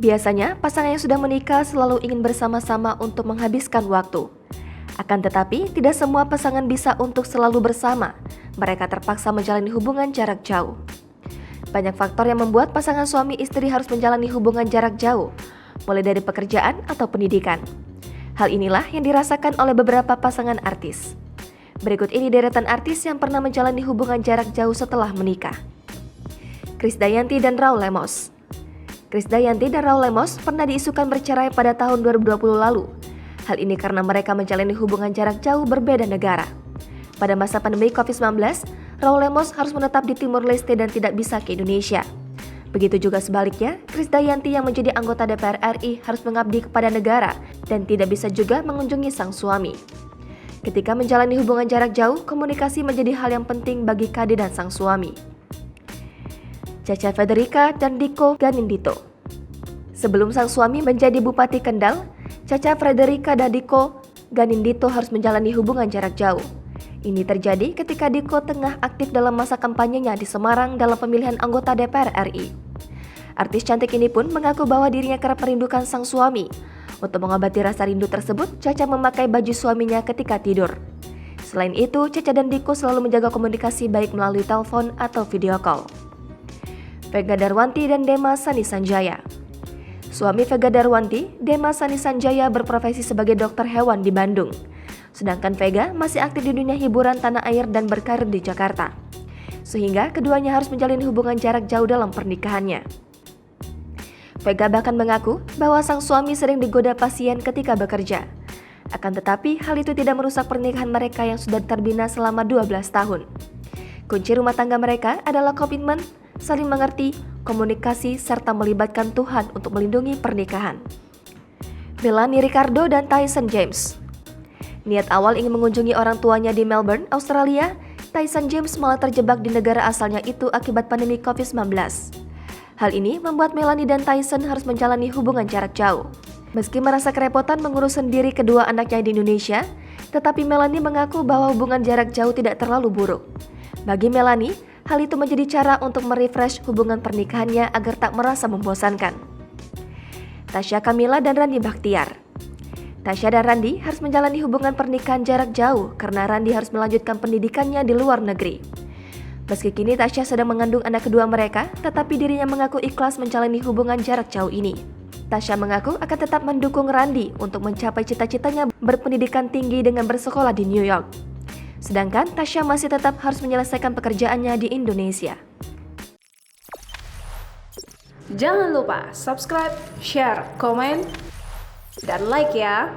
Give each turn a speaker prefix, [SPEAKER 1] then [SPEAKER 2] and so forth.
[SPEAKER 1] Biasanya, pasangan yang sudah menikah selalu ingin bersama-sama untuk menghabiskan waktu. Akan tetapi, tidak semua pasangan bisa untuk selalu bersama. Mereka terpaksa menjalani hubungan jarak jauh. Banyak faktor yang membuat pasangan suami istri harus menjalani hubungan jarak jauh, mulai dari pekerjaan atau pendidikan. Hal inilah yang dirasakan oleh beberapa pasangan artis. Berikut ini deretan artis yang pernah menjalani hubungan jarak jauh setelah menikah. Krisdayanti dan Raul Lemos. Krisdayanti dan Raul Lemos pernah diisukan bercerai pada tahun 2020 lalu. Hal ini karena mereka menjalani hubungan jarak jauh berbeda negara. Pada masa pandemi COVID-19, Raul Lemos harus menetap di Timur Leste dan tidak bisa ke Indonesia. Begitu juga sebaliknya, Krisdayanti yang menjadi anggota DPR RI harus mengabdi kepada negara dan tidak bisa juga mengunjungi sang suami. Ketika menjalani hubungan jarak jauh, komunikasi menjadi hal yang penting bagi Kade dan sang suami. Caca Frederica dan Diko Ganindito. Sebelum sang suami menjadi Bupati Kendal, Caca Frederica dan Diko Ganindito harus menjalani hubungan jarak jauh. Ini terjadi ketika Diko tengah aktif dalam masa kampanyenya di Semarang dalam pemilihan anggota DPR RI. Artis cantik ini pun mengaku bahwa dirinya kerap merindukan sang suami. Untuk mengobati rasa rindu tersebut, Caca memakai baju suaminya ketika tidur. Selain itu, Caca dan Diko selalu menjaga komunikasi baik melalui telepon atau video call. Vega Darwanti dan Dema Sani Sanjaya. Suami Vega Darwanti, Dema Sani Sanjaya berprofesi sebagai dokter hewan di Bandung. Sedangkan Vega masih aktif di dunia hiburan tanah air dan berkarir di Jakarta. Sehingga keduanya harus menjalin hubungan jarak jauh dalam pernikahannya. Vega bahkan mengaku bahwa sang suami sering digoda pasien ketika bekerja. Akan tetapi hal itu tidak merusak pernikahan mereka yang sudah terbina selama 12 tahun. Kunci rumah tangga mereka adalah komitmen, saling mengerti, komunikasi, serta melibatkan Tuhan untuk melindungi pernikahan. Melanie Ricardo dan Tyson James. Niat awal ingin mengunjungi orang tuanya di Melbourne, Australia, Tyson James malah terjebak di negara asalnya itu akibat pandemi COVID-19. Hal ini membuat Melanie dan Tyson harus menjalani hubungan jarak jauh. Meski merasa kerepotan mengurus sendiri kedua anaknya di Indonesia, tetapi Melanie mengaku bahwa hubungan jarak jauh tidak terlalu buruk. Bagi Melanie, hal itu menjadi cara untuk merefresh hubungan pernikahannya agar tak merasa membosankan. Tasya Kamila dan Randy Bachtiar. Tasya dan Randy harus menjalani hubungan pernikahan jarak jauh karena Randy harus melanjutkan pendidikannya di luar negeri. Meski kini Tasya sedang mengandung anak kedua mereka, tetapi dirinya mengaku ikhlas menjalani hubungan jarak jauh ini. Tasya mengaku akan tetap mendukung Randy untuk mencapai cita-citanya berpendidikan tinggi dengan bersekolah di New York. Sedangkan Tasya masih tetap harus menyelesaikan pekerjaannya di Indonesia.
[SPEAKER 2] Jangan lupa subscribe, share, komen, dan like ya.